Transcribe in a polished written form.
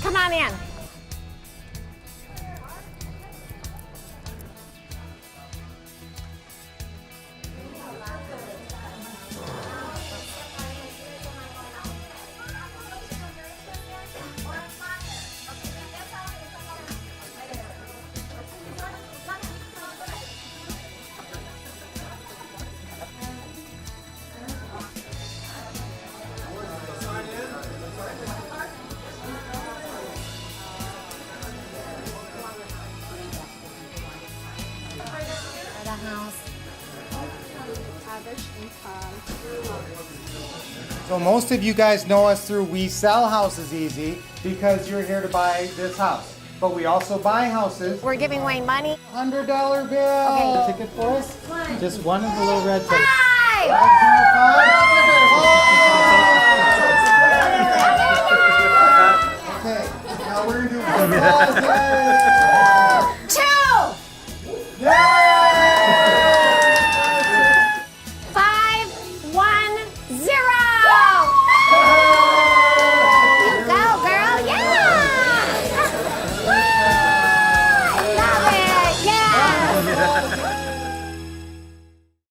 Come on in. The house. So most of you guys know us through We Sell Houses Easy because you're here to buy this house. But we also buy houses. We're giving away money. $100 bill. Okay. Ticket for us? Just one of the little red tickets. 5! 505. Okay, now we're gonna do $1,000.